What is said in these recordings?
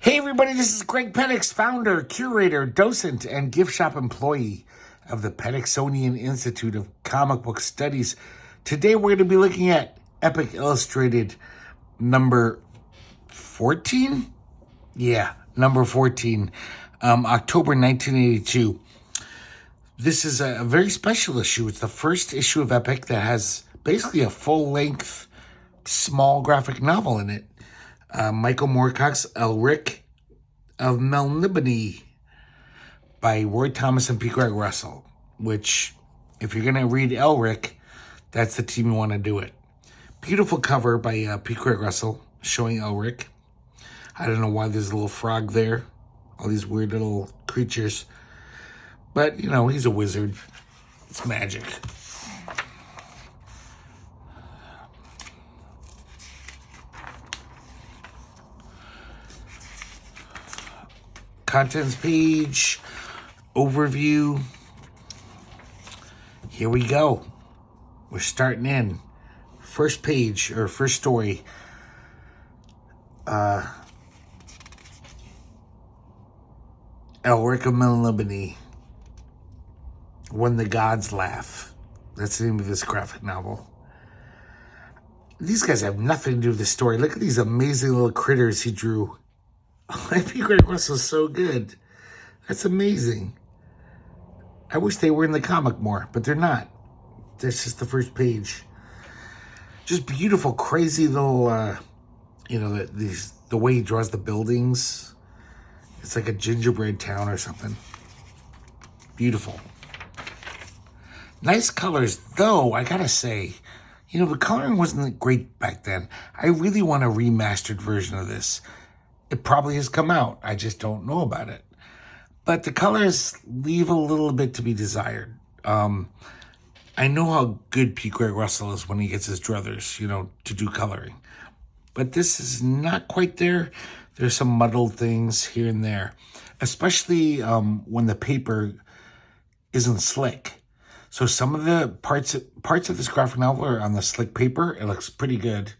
Hey everybody, this is Greg Petix, founder, curator, docent, and gift shop employee of the Petixonian Institute of Comic Book Studies. Today we're going to be looking at Epic Illustrated number 14? Yeah, number 14, October 1982. This is a very special issue. It's the first issue of Epic that has basically a full-length, small graphic novel in it. Michael Moorcock's Elric of Melniboné by Roy Thomas and P. Greg Russell, which, if you're going to read Elric, that's the team you want to do it. Beautiful cover by P. Greg Russell showing Elric. I don't know why there's a little frog there, all these weird little creatures. But, you know, he's a wizard. It's magic. Contents page, overview. Here we go. We're starting in. First page, or first story. Elric of Melniboné. When the Gods Laugh. That's the name of this graphic novel. These guys have nothing to do with the story. Look at these amazing little critters he drew. P. Greg Russell's so good. That's amazing. I wish they were in the comic more, but they're not. This is the first page. Just beautiful, crazy little, the way he draws the buildings. It's like a gingerbread town or something. Beautiful. Nice colors, though, I gotta say. You know, the coloring wasn't great back then. I really want a remastered version of this. It probably has come out. I just don't know about it. But the colors leave a little bit to be desired. I know how good P. Greg Russell is when he gets his druthers, to do coloring. But this is not quite there. There's some muddled things here and there. Especially when the paper isn't slick. So some of the parts of this graphic novel are on the slick paper. It looks pretty good.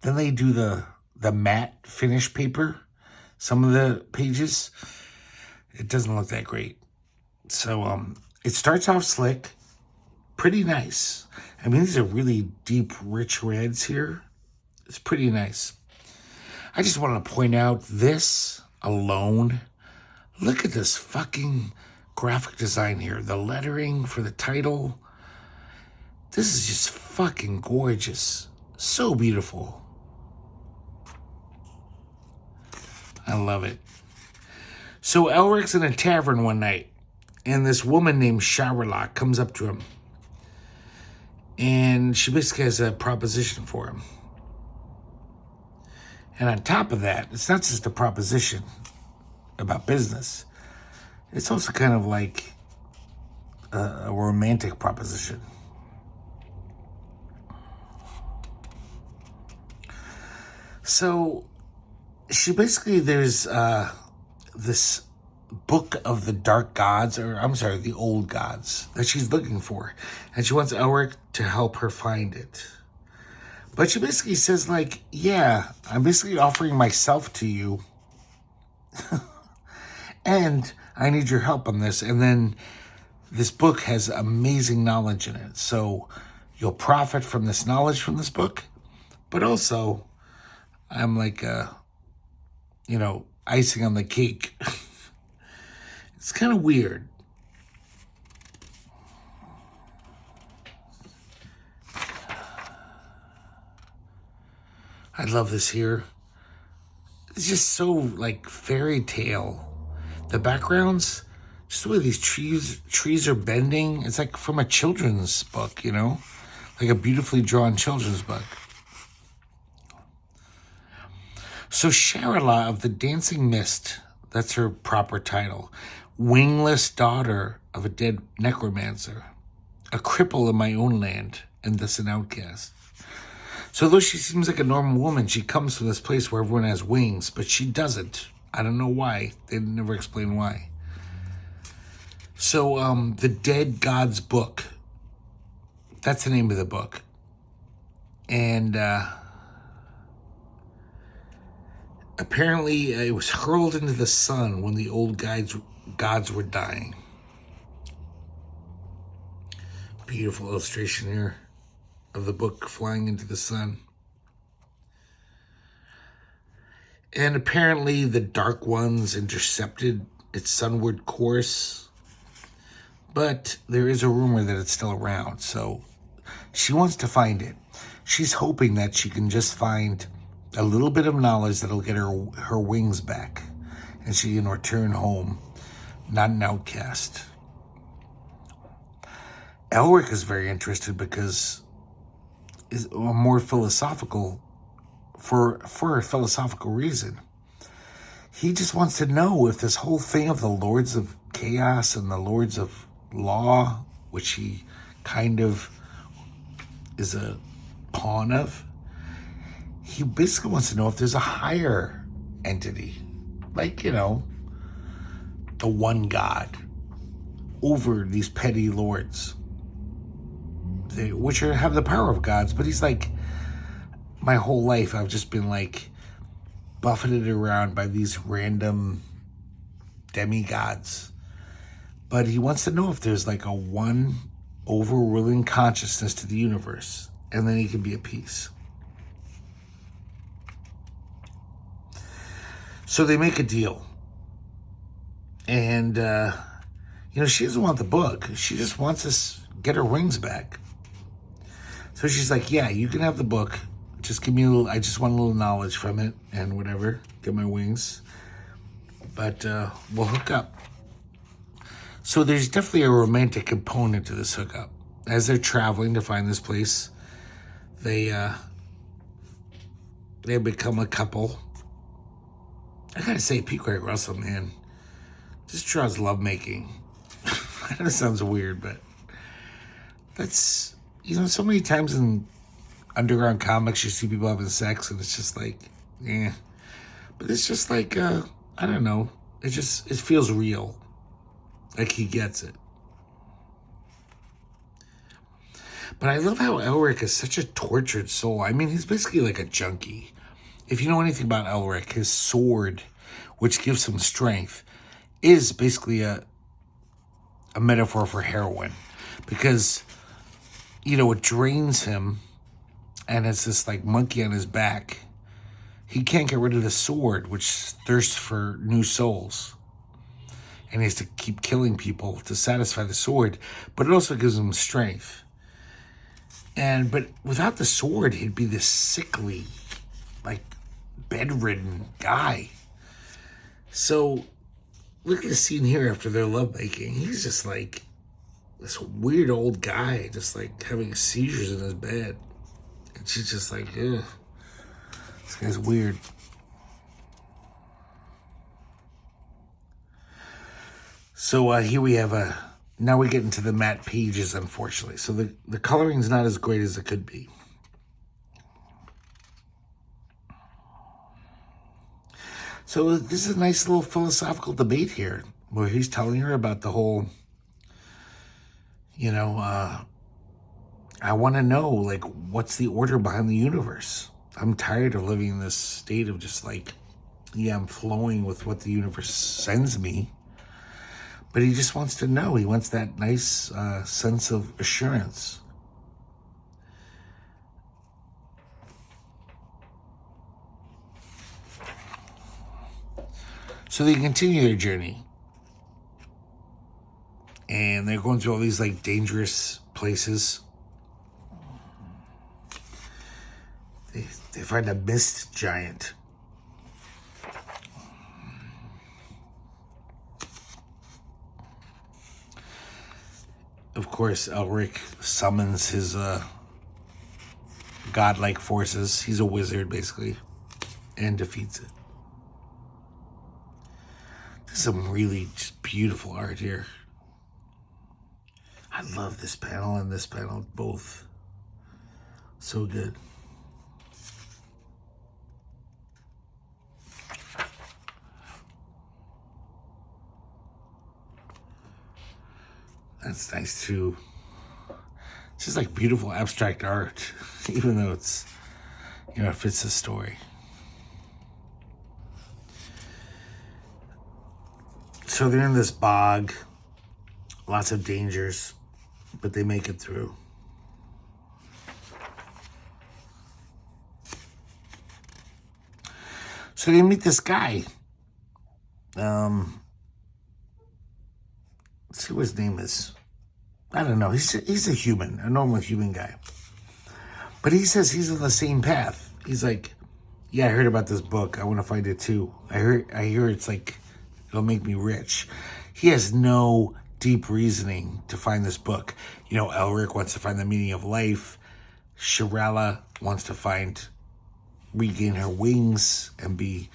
Then they do the matte finish paper. Some of the pages, it doesn't look that great. So it starts off slick, pretty nice. I mean, these are really deep, rich reds here. It's pretty nice. I just want to point out this alone. Look at this fucking graphic design here. The lettering for the title. This is just fucking gorgeous. So beautiful. I love it. So Elric's in a tavern one night, and this woman named Shylock comes up to him. And she basically has a proposition for him. And on top of that, it's not just a proposition about business. It's also kind of like a romantic proposition. So there's this book of the dark gods, the old gods, that she's looking for. And she wants Elric to help her find it. But she basically says, I'm basically offering myself to you. And I need your help on this. And then this book has amazing knowledge in it. So you'll profit from this knowledge from this book. But also, I'm like icing on the cake. It's kind of weird. I love this here. It's just so fairy tale. The backgrounds, just the way these trees are bending. It's like from a children's book, like a beautifully drawn children's book. So Shylock of the Dancing Mist, that's her proper title. Wingless daughter of a dead necromancer. A cripple in my own land, and thus an outcast. So though she seems like a normal woman, she comes from this place where everyone has wings, but she doesn't. I don't know why. They never explain why. So the Dead God's Book. That's the name of the book. And Apparently, it was hurled into the sun when the old gods were dying. Beautiful illustration here of the book flying into the sun. And apparently the Dark Ones intercepted its sunward course. But there is a rumor that it's still around, so she wants to find it. She's hoping that she can just find a little bit of knowledge that'll get her wings back, and she can return home, not an outcast. Elric is very interested because is a more philosophical, for a philosophical reason. He just wants to know if this whole thing of the Lords of Chaos and the Lords of Law, which he kind of is a pawn of, he basically wants to know if there's a higher entity, like, the one God over these petty lords, which have the power of gods. But he's like, my whole life I've just been like buffeted around by these random demigods. But he wants to know if there's like a one overruling consciousness to the universe, and then he can be at peace. So they make a deal. And, she doesn't want the book. She just wants to get her wings back. So she's like, yeah, you can have the book. Just give me I just want a little knowledge from it and whatever. Get my wings. But we'll hook up. So there's definitely a romantic component to this hookup. As they're traveling to find this place, they become a couple. I gotta say, P. Craig Russell, man, just draws lovemaking. I know it sounds weird, but that's, so many times in underground comics you see people having sex and it's just like, yeah. But it's just like, I don't know. It feels real. Like he gets it. But I love how Elric is such a tortured soul. I mean, he's basically like a junkie. If you know anything about Elric, his sword, which gives him strength, is basically a metaphor for heroin. Because, it drains him, and it's this like monkey on his back. He can't get rid of the sword, which thirsts for new souls. And he has to keep killing people to satisfy the sword, but it also gives him strength. But without the sword, he'd be this sickly, like, bedridden guy. So look at the scene here after their lovemaking. He's just like this weird old guy, just like having seizures in his bed. And she's just like, ugh, this guy's weird. So here we have now we get into the matte pages, unfortunately. So the coloring's not as great as it could be. So this is a nice little philosophical debate here, where he's telling her about the whole, I want to know, like, what's the order behind the universe? I'm tired of living in this state of just like, yeah, I'm flowing with what the universe sends me. But he just wants to know. He wants that nice sense of assurance. So they continue their journey. And they're going through all these like dangerous places. They find a mist giant. Of course, Elric summons his godlike forces. He's a wizard, basically, and defeats it. There's some really just beautiful art here. I love this panel and this panel, both. So good. That's nice too. It's just like beautiful abstract art, even though it's, it fits the story. So they're in this bog, lots of dangers, but they make it through. So they meet this guy. Let's see what his name is. I don't know. He's a human, a normal human guy. But he says he's on the same path. He's like, yeah, I heard about this book. I want to find it too. I hear it's like, it'll make me rich. He has no deep reasoning to find this book. You know, Elric wants to find the meaning of life. Shirella wants to regain her wings and be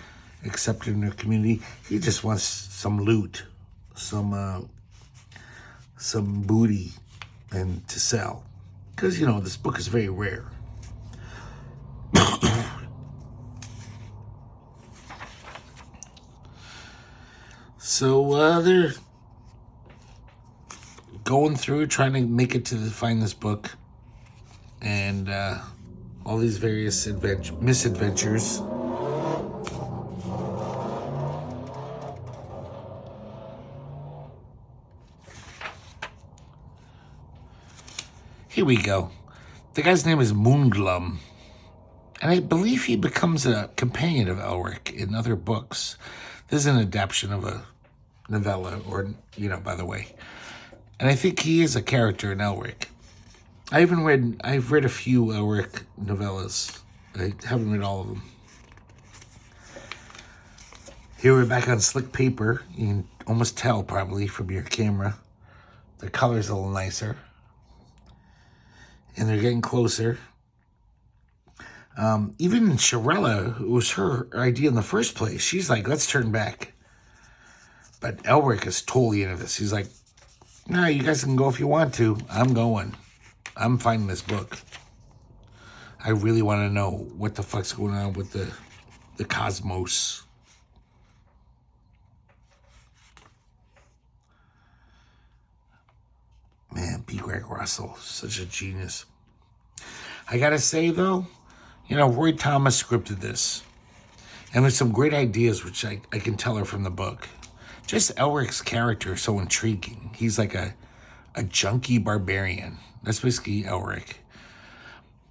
accepted in her community. He just wants some loot, some booty, and to sell. Because, you know, this book is very rare. So they're going through, trying to make it to find this book. And all these various misadventures. Here we go. The guy's name is Moonglum. And I believe he becomes a companion of Elric in other books. This is an adaptation of a novella, or, you know, by the way. And I think he is a character in Elric. I've read a few Elric novellas. I haven't read all of them. Here we're back on slick paper. You can almost tell probably from your camera. The color's a little nicer. And they're getting closer. Even Shirella, it was her idea in the first place. She's like, let's turn back. But Elric is totally into this. He's like, no, you guys can go if you want to. I'm going. I'm finding this book. I really want to know what the fuck's going on with the cosmos. Man, P. Greg Russell, such a genius. I gotta say, though, you know, Roy Thomas scripted this. And there's some great ideas, which I can tell her from the book. Just Elric's character is so intriguing. He's like a junkie barbarian. That's basically Elric.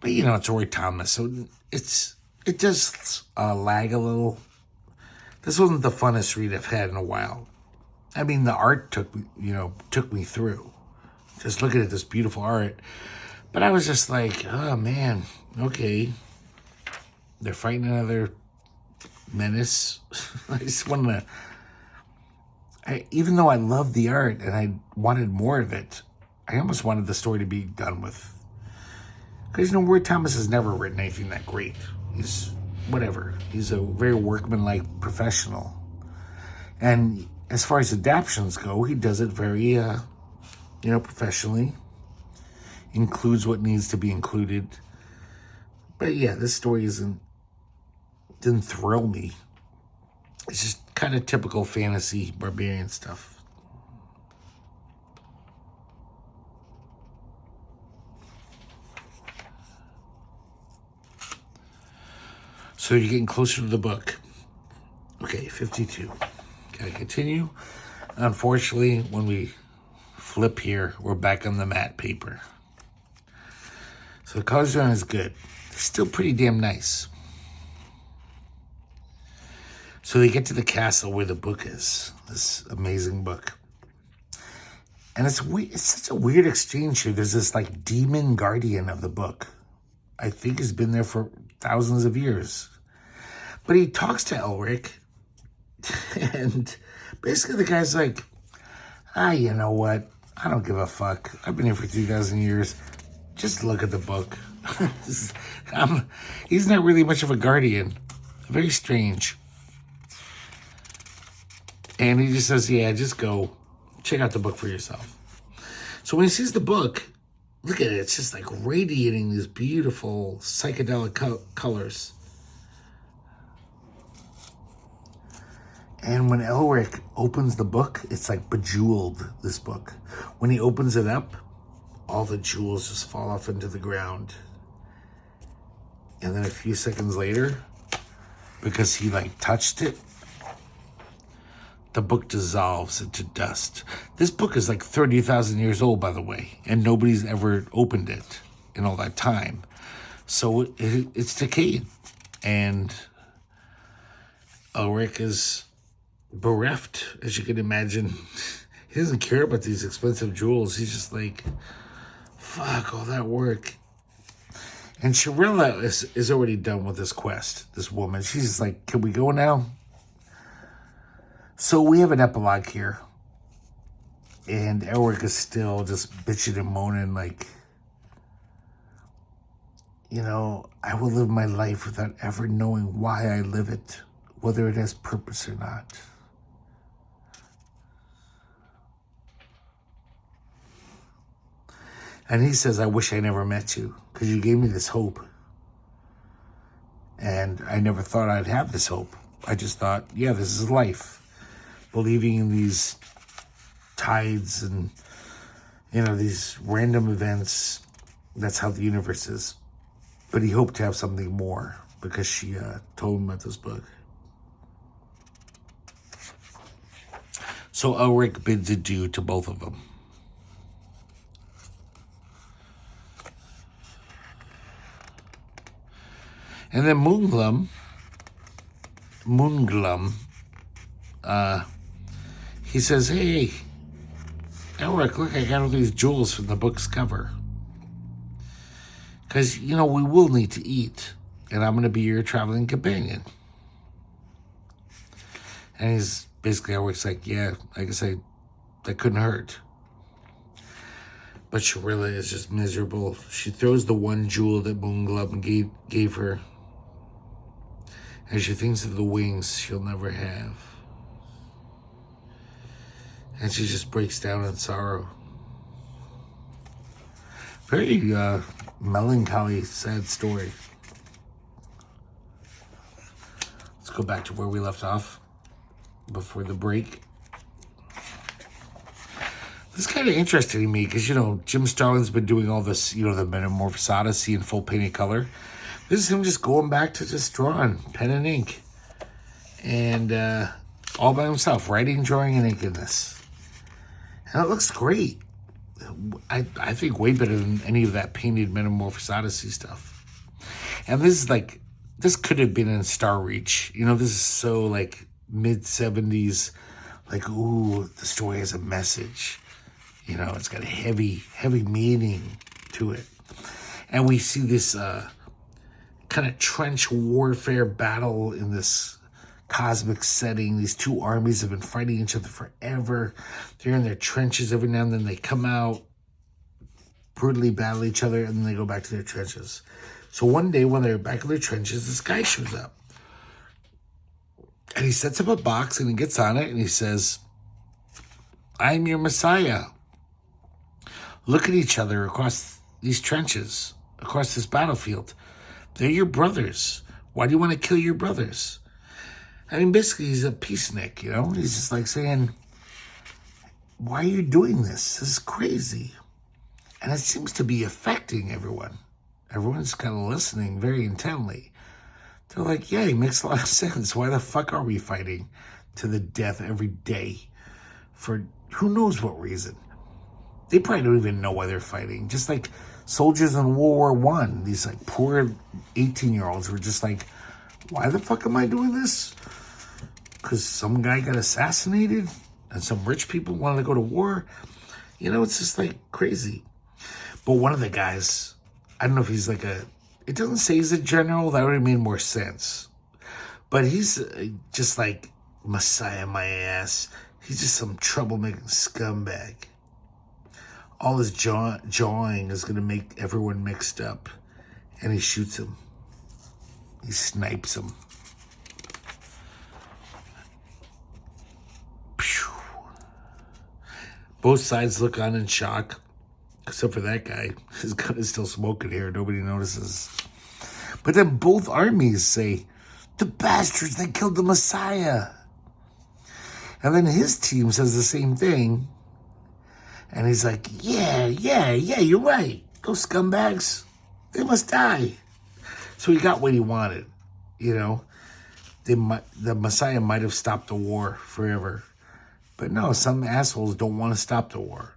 But, you know, it's Roy Thomas, so it does lag a little. This wasn't the funnest read I've had in a while. I mean, the art took me through. Just looking at this beautiful art. But I was just like, oh, man, okay. They're fighting another menace. I just wanted to... even though I loved the art and I wanted more of it, I almost wanted the story to be done with. Because, you know, Roy Thomas has never written anything that great. He's whatever. He's a very workmanlike professional. And as far as adaptions go, he does it very, professionally. Includes what needs to be included. But yeah, this story didn't thrill me. It's just kind of typical fantasy barbarian stuff. So you're getting closer to the book. Okay, 52. Gotta continue. Unfortunately, when we flip here, we're back on the matte paper. So the color design is good. It's still pretty damn nice. So they get to the castle where the book is. This amazing book. And it's such a weird exchange here. There's this like demon guardian of the book. I think has been there for thousands of years. But he talks to Elric. And basically the guy's like, you know what? I don't give a fuck. I've been here for 3,000 years. Just look at the book. He's not really much of a guardian. Very strange. And he just says, yeah, just go check out the book for yourself. So when he sees the book, look at it. It's just like radiating these beautiful psychedelic colors. And when Elric opens the book, it's like bejeweled, this book. When he opens it up, all the jewels just fall off into the ground. And then a few seconds later, because he like touched it, the book dissolves into dust. This book is like 30,000 years old, by the way, and nobody's ever opened it in all that time. So it's decayed. And Elric is bereft, as you can imagine. He doesn't care about these expensive jewels. He's just like, fuck, all that work. And Shirilla is already done with this quest, this woman. She's just like, can we go now? So we have an epilogue here. And Elric is still just bitching and moaning like, you know, I will live my life without ever knowing why I live it, whether it has purpose or not. And he says, I wish I never met you, because you gave me this hope. And I never thought I'd have this hope. I just thought, yeah, this is life. Believing in these tides and, you know, these random events. That's how the universe is. But he hoped to have something more because she told him about this book. So Elric bids adieu to both of them. And then Moonglum, he says, hey, Elric, look, I got all these jewels from the book's cover. Because, you know, we will need to eat. And I'm going to be your traveling companion. And he's basically always like, yeah, like I say, that couldn't hurt. But Shirilla is just miserable. She throws the one jewel that Moonglum gave her. And she thinks of the wings she'll never have. And she just breaks down in sorrow. Very melancholy, sad story. Let's go back to where we left off before the break. This is kind of interesting to me because, you know, Jim Starlin's been doing all this, you know, the Metamorphosis Odyssey in full painted color. This is him just going back to just drawing, pen and ink. And all by himself, writing, drawing, and inking this. And it looks great. I think way better than any of that painted Metamorphosis Odyssey stuff. And this is like, this could have been in Star Reach. You know, this is so like mid-70s. Like, ooh, the story has a message. You know, it's got a heavy meaning to it. And we see this kind of trench warfare battle in this cosmic setting. These two armies have been fighting each other forever. They're in their trenches. Every now and then they come out, brutally battle each other, and then they go back to their trenches. So one day when they're back in their trenches, this guy shows up. And he sets up a box and he gets on it and he says, I'm your Messiah. Look at each other across these trenches, across this battlefield. They're your brothers. Why do you want to kill your brothers? I mean, basically, he's a peacenik, you know? He's just like saying, why are you doing this? This is crazy. And it seems to be affecting everyone. Everyone's kind of listening very intently. They're like, yeah, it makes a lot of sense. Why the fuck are we fighting to the death every day? For who knows what reason? They probably don't even know why they're fighting. Just like soldiers in World War I. These like poor 18-year-olds were just like, why the fuck am I doing this? Because some guy got assassinated and some rich people wanted to go to war. You know, it's just like crazy. But one of the guys, I don't know if he's like it doesn't say he's a general. That would have made more sense. But he's just like, Messiah my ass. He's just some troublemaking scumbag. All his jawing is going to make everyone mixed up. And he shoots him. He snipes him. Pew. Both sides look on in shock. Except for that guy. His gun is still smoking here. Nobody notices. But then both armies say, the bastards, they killed the Messiah. And then his team says the same thing. And he's like, yeah, you're right. Those scumbags, they must die. So he got what he wanted, you know. The Messiah might have stopped the war forever. But no, some assholes don't want to stop the war.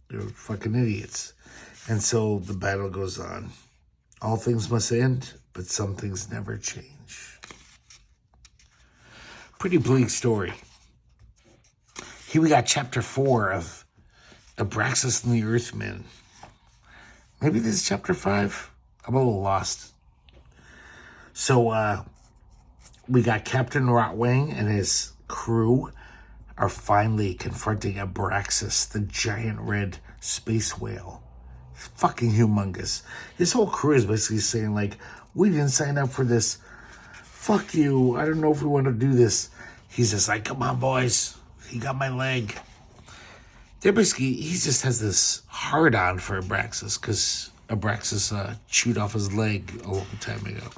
They're fucking idiots. And so the battle goes on. All things must end, but some things never change. Pretty bleak story. Here we got chapter 4 of Abraxas and the Earthmen. Maybe this is chapter 5? I'm a little lost. So, we got Captain Rotwang and his crew are finally confronting Abraxas, the giant red space whale. It's fucking humongous. His whole crew is basically saying, like, we didn't sign up for this. Fuck you. I don't know if we want to do this. He's just like, come on, boys. He got my leg. They're basically, he just has this hard-on for Abraxas because Abraxas chewed off his leg a long time ago.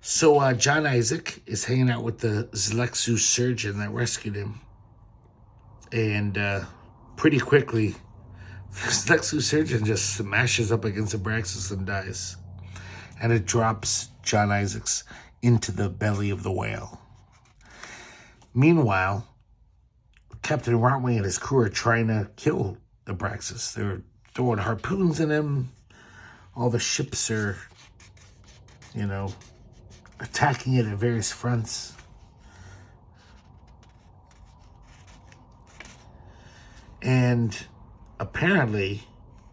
So John Isaac is hanging out with the Zlexu surgeon that rescued him. And pretty quickly, the Zlexu surgeon just smashes up against Abraxas and dies. And it drops John Isaacs into the belly of the whale. Meanwhile, Captain Rotwang and his crew are trying to kill Abraxas. They're throwing harpoons in him. All the ships are, attacking it at various fronts. And apparently,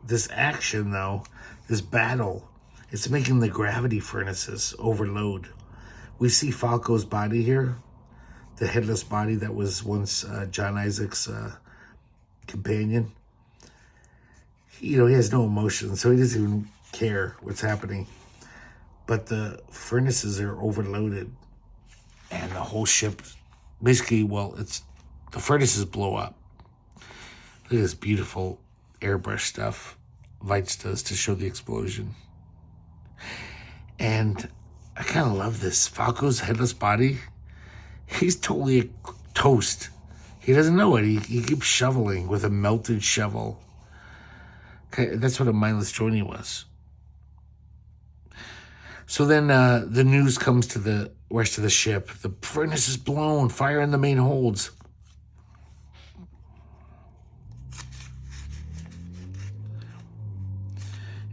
this action, though, this battle, it's making the gravity furnaces overload. We see Falco's body here, the headless body that was once John Isaac's companion. He has no emotion, so he doesn't even care what's happening. But the furnaces are overloaded, and the whole ship, basically, the furnaces blow up. Look at this beautiful airbrush stuff Weitz does to show the explosion. And I kind of love this. Falco's headless body, he's totally a toast. He doesn't know it. He keeps shoveling with a melted shovel. Okay, that's what a mindless journey was. So then the news comes to the rest of the ship. The furnace is blown. Fire in the main holds.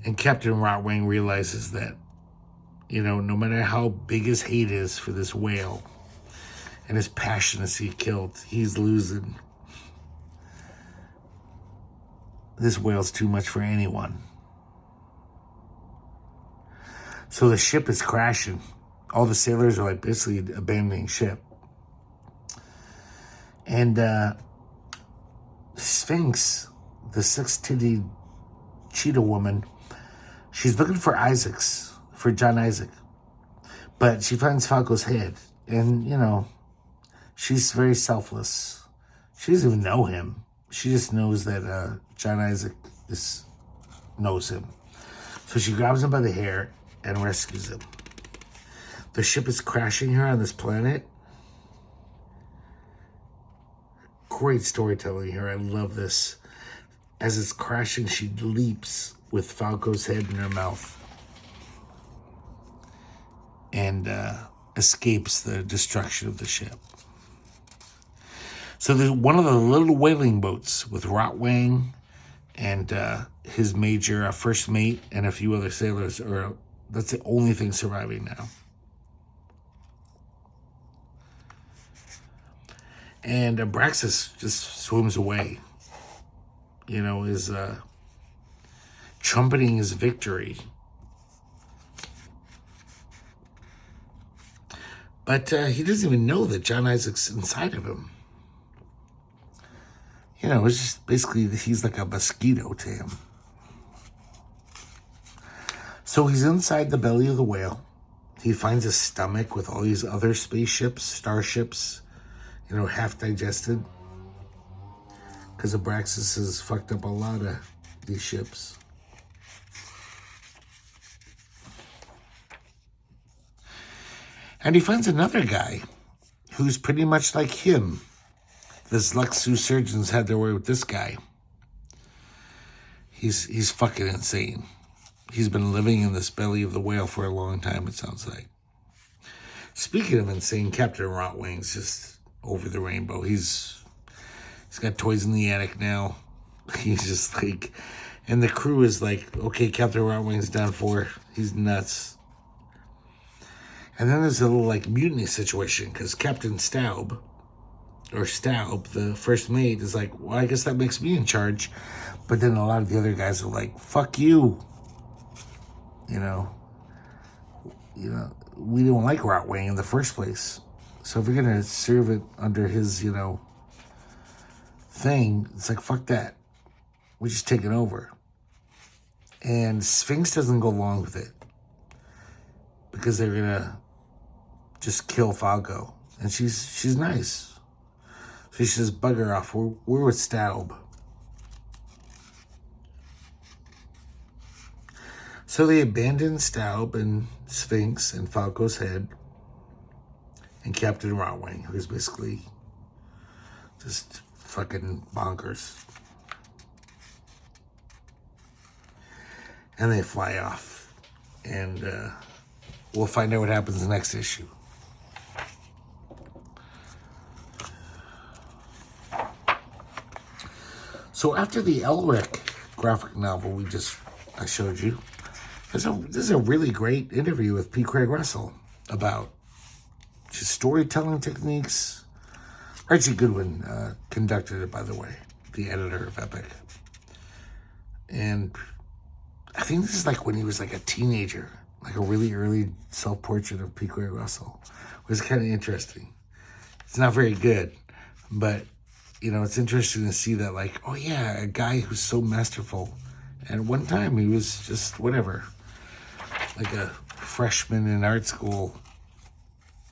And Captain Rotwang realizes that, no matter how big his hate is for this whale and his passion to see it killed, he's losing. This whale's too much for anyone. So the ship is crashing. All the sailors are basically abandoning ship. And Sphinx, the six-titted cheetah woman, she's looking for John Isaac. But she finds Falco's head. And, she's very selfless. She doesn't even know him. She just knows that John Isaac knows him. So she grabs him by the hair and rescues him. The ship is crashing here on this planet. Great storytelling here. I love this. As it's crashing, she leaps with Falco's head in her mouth and escapes the destruction of the ship. So there's one of the little whaling boats with Rotwang and his major first mate and a few other sailors that's the only thing surviving now. And Abraxas just swims away. Is trumpeting his victory. But he doesn't even know that John Isaac's inside of him. It's just basically he's like a mosquito to him. So he's inside the belly of the whale. He finds a stomach with all these other spaceships, starships, half digested. Because Abraxas has fucked up a lot of these ships. And he finds another guy who's pretty much like him. The Zlexu surgeons had their way with this guy. He's fucking insane. He's been living in this belly of the whale for a long time, it sounds like. speaking of insane, Captain Rotwing's just over the rainbow. He's got toys in the attic now. He's just like, and the crew is like, okay, Captain Rotwing's down for. He's nuts. And then there's a little like mutiny situation because Captain Staub, the first mate, is like, well, I guess that makes me in charge. But then a lot of the other guys are like, fuck you. You know, we don't like Rotwing in the first place. So if we're going to serve it under his, thing, it's like, fuck that. We're just taking over. And Sphinx doesn't go along with it because they're going to just kill Falco. And she's nice. So she says, bugger off. We're with Staub. So they abandon Staub and Sphinx and Falco's head and Captain Rotwing, who's basically just fucking bonkers. And they fly off. And we'll find out what happens in the next issue. So after the Elric graphic novel I showed you, there's a really great interview with P. Craig Russell about just storytelling techniques. Archie Goodwin conducted it, by the way, the editor of Epic. And I think this is like when he was like a teenager, like a really early self-portrait of P. Craig Russell. It was kind of interesting. It's not very good, but, it's interesting to see that, like, oh yeah, a guy who's so masterful. And at one time he was just whatever, like a freshman in art school,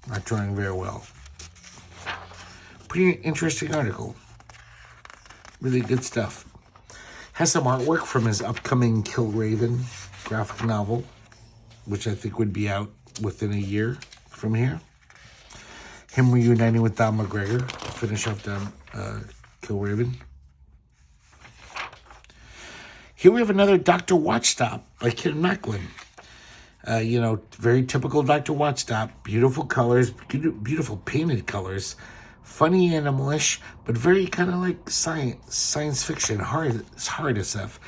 not drawing very well. Pretty interesting article. Really good stuff. Has some artwork from his upcoming Kill Raven graphic novel, which I think would be out within a year from here. Him reuniting with Don McGregor, finish off Kill Raven. Here we have another Dr. Watchstop by Ken Macklin. Very typical Dr. Watchstop. Beautiful colors, beautiful painted colors. Funny animalish, but very kind of like science fiction, hard SF.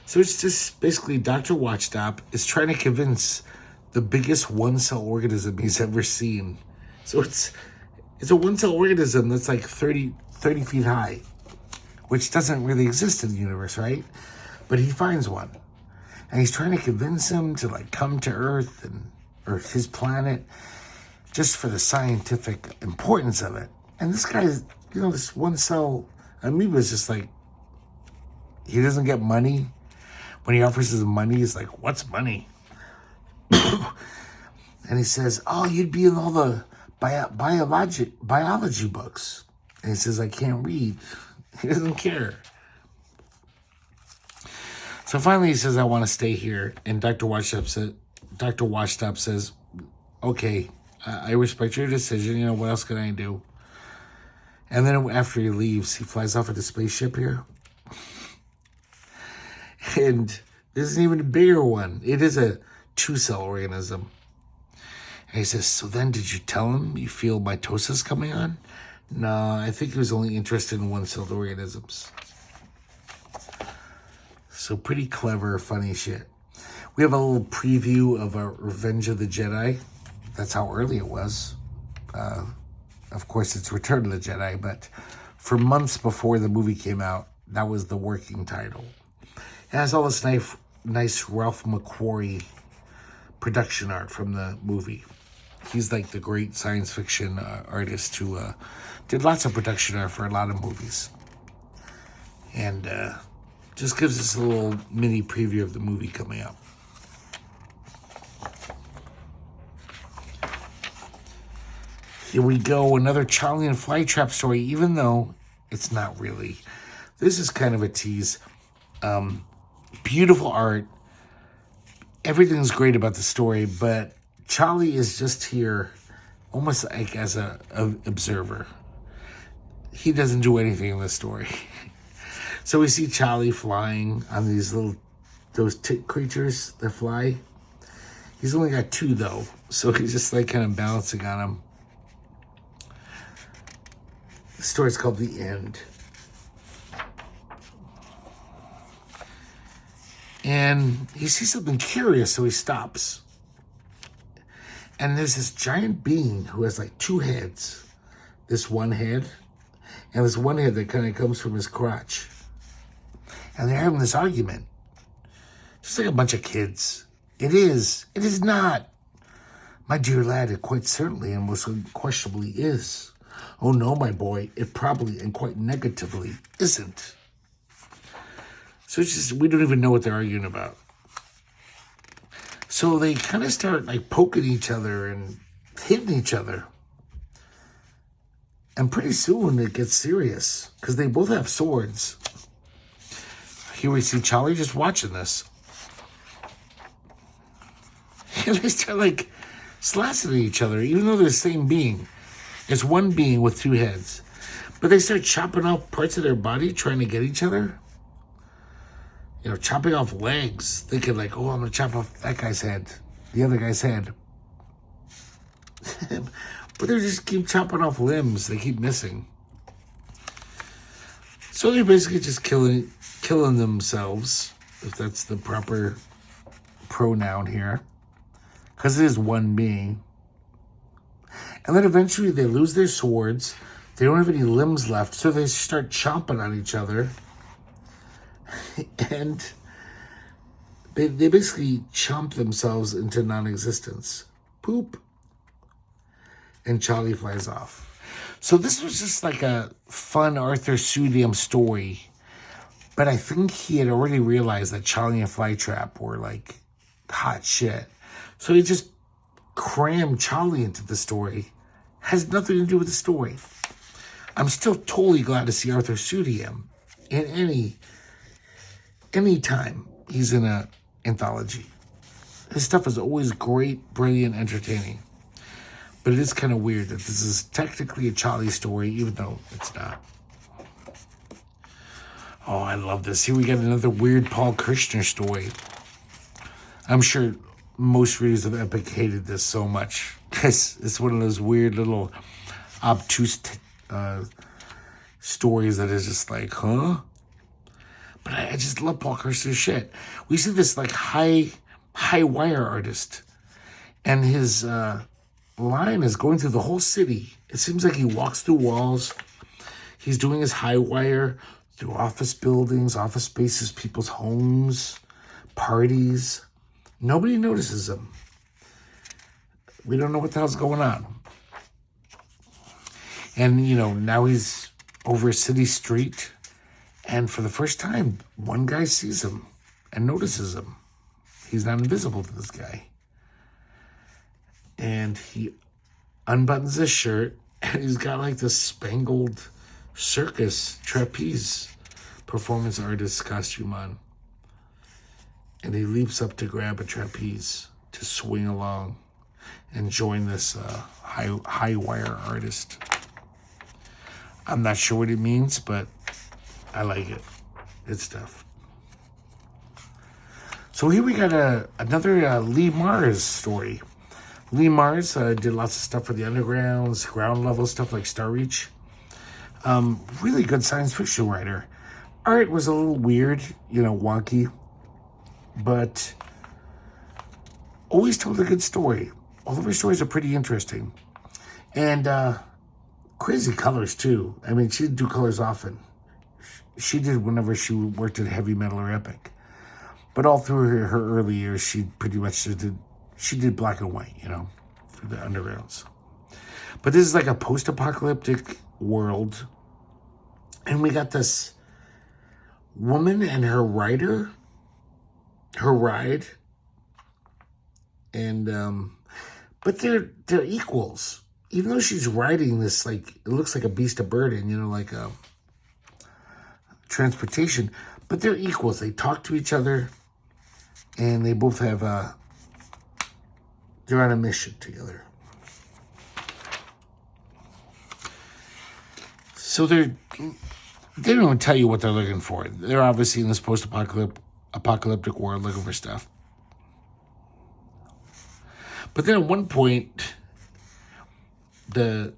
So it's just basically Dr. Watchstop is trying to convince the biggest one-cell organism he's ever seen. So it's a one-cell organism that's like 30 feet high, which doesn't really exist in the universe, right? But he finds one. And he's trying to convince him to like come to Earth or his planet just for the scientific importance of it. And this guy, this one cell amoeba is just like, he doesn't get money. When he offers his money, he's like, what's money? And he says, oh, you'd be in all the biology books. And he says, I can't read. He doesn't care. So finally he says, I want to stay here. And Dr. Watchstop says, okay, I respect your decision. What else can I do? And then after he leaves, he flies off in a spaceship here. And there's an even bigger one. It is a 2-cell organism. And he says, so then did you tell him you feel mitosis coming on? No, I think he was only interested in 1-celled organisms. So pretty clever, funny shit. We have a little preview of Revenge of the Jedi. That's how early it was. Of course, it's Return of the Jedi, but for months before the movie came out, that was the working title. It has all this nice Ralph McQuarrie production art from the movie. He's like the great science fiction artist who did lots of production art for a lot of movies. And just gives us a little mini preview of the movie coming up. Here we go, another Charlie and Flytrap story, even though it's not really. This is kind of a tease. Beautiful art. Everything's great about the story, but Charlie is just here almost like as an observer. He doesn't do anything in the story. So we see Charlie flying on those tit creatures that fly. He's only got 2, though. So he's just like kind of balancing on them. The story's called The End. And he sees something curious, so he stops. And there's this giant being who has like 2 heads. This one head, and this one head that kind of comes from his crotch. And they're having this argument. Just like a bunch of kids. It is not. My dear lad, it quite certainly and most unquestionably is. Oh no, my boy, it probably and quite negatively isn't. So it's just, we don't even know what they're arguing about. So they kind of start like poking each other and hitting each other. And pretty soon it gets serious because they both have swords. Here we see Charlie just watching this. And they start like slashing at each other, even though they're the same being. It's one being with 2 heads. But they start chopping off parts of their body, trying to get each other. You know, chopping off legs, thinking like, oh, I'm going to chop off that guy's head, the other guy's head. But they just keep chopping off limbs. They keep missing. So they're basically just killing themselves, if that's the proper pronoun here. Because it is one being. And then eventually they lose their swords. They don't have any limbs left, so they start chomping on each other. And they basically chomp themselves into non-existence. Poop. And Charlie flies off. So this was just like a fun Arthur Suydam story. But I think he had already realized that Charlie and Flytrap were like hot shit. So he just crammed Charlie into the story. Has nothing to do with the story. I'm still totally glad to see Arthur Suydam in any time he's in an anthology. His stuff is always great, brilliant, entertaining. But it is kind of weird that this is technically a Charlie story, even though it's not. Oh, I love this. Here we got another weird Paul Kirchner story. I'm sure most readers of Epic hated this so much. Because it's one of those weird little obtuse stories that is just like, huh? But I just love Paul Kirchner's shit. We see this like high wire artist. And his line is going through the whole city. It seems like he walks through walls. He's doing his high wire through office buildings, office spaces, people's homes, parties. Nobody notices him. We don't know what the hell's going on. And, you know, now he's over a city street. And for the first time, one guy sees him and notices him. He's not invisible to this guy. And he unbuttons his shirt, and he's got like this spangled circus trapeze performance artist costume on. And he leaps up to grab a trapeze to swing along and join this high wire artist. I'm not sure what it means, but I like it. It's tough. So here we got another Lee Mars story. Lee Mars did lots of stuff for the Undergrounds, ground level stuff like Star Reach. Really good science fiction writer. Art was a little weird, you know, wonky, but always told a good story. All of her stories are pretty interesting. And crazy colors, too. I mean, she didn't do colors often. She did whenever she worked at Heavy Metal or Epic. But all through her early years, she pretty much did black and white, you know, for the Undergrounds. But this is like a post-apocalyptic world. And we got this woman and her ride. And, but they're equals. Even though she's riding this, like, it looks like a beast of burden, you know, like a transportation. But they're equals. They talk to each other. And they both have they're on a mission together. So they don't even tell you what they're looking for. They're obviously in this post-apocalyptic world looking for stuff. But then at one point, I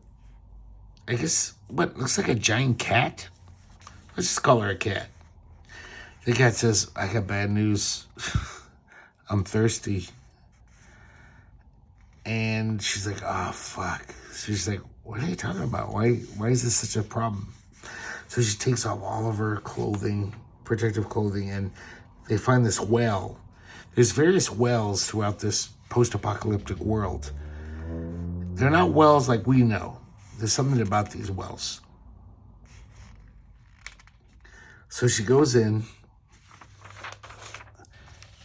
guess, what looks like a giant cat? Let's just call her a cat. The cat says, I got bad news. I'm thirsty. And she's like, oh, fuck. So she's like, what are you talking about? Why is this such a problem? So she takes off all of her clothing, protective clothing, and they find this well. There's various wells throughout this post-apocalyptic world. They're not wells like we know. There's something about these wells. So she goes in,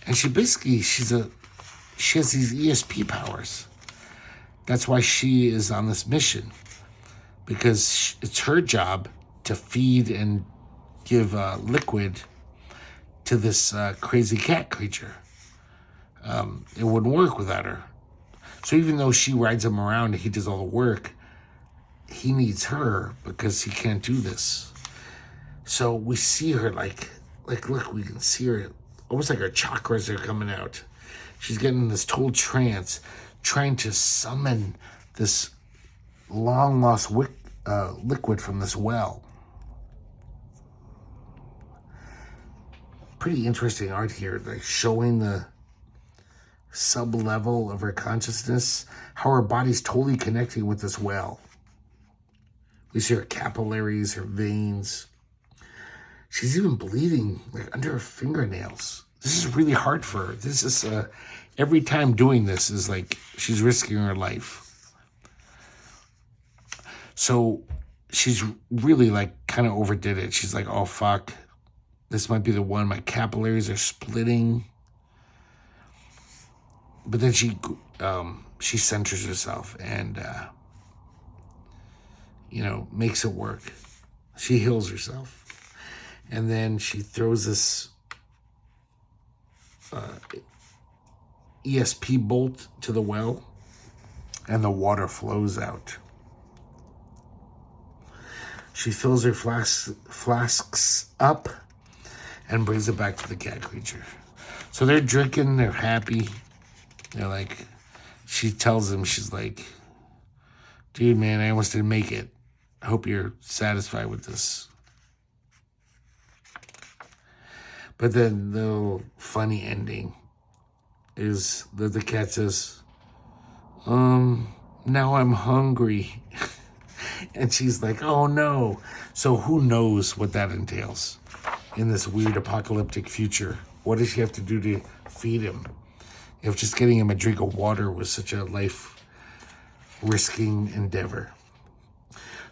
and she has these ESP powers. That's why she is on this mission, because it's her job to feed and give liquid to this crazy cat creature. It wouldn't work without her. So even though she rides him around and he does all the work, he needs her because he can't do this. So we see her like look, we can see her almost like her chakras are coming out. She's getting in this total trance, trying to summon this long lost liquid from this well. Pretty interesting art here, like showing the sub-level of her consciousness, how her body's totally connecting with this well. We see her capillaries, her veins. She's even bleeding like under her fingernails. This is really hard for her. This is every time doing this is like she's risking her life. So she's really like kind of overdid it. She's like, oh fuck, this might be the one. My capillaries are splitting. But then she centers herself and makes it work. She heals herself. And then she throws this ESP bolt to the well, and the water flows out. She fills her flasks up and brings it back to the cat creature. So they're drinking, they're happy. They're like, she tells him, she's like, dude, man, I almost didn't make it. I hope you're satisfied with this. But then the little funny ending is that the cat says, now I'm hungry. And she's like, oh no. So who knows what that entails in this weird apocalyptic future? What does she have to do to feed him? If just getting him a drink of water was such a life-risking endeavor.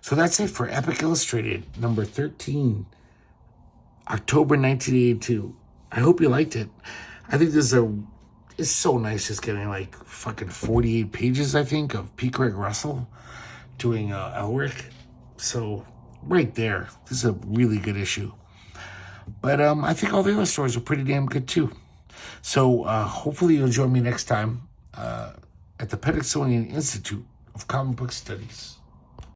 So that's it for Epic Illustrated, number 13, October 1982. I hope you liked it. I think it's so nice just getting like fucking 48 pages, I think, of P. Craig Russell doing Elric. So right there, this is a really good issue. But I think all the other stories are pretty damn good too. So hopefully you'll join me next time at the Petixonian Institute of Comic Book Studies.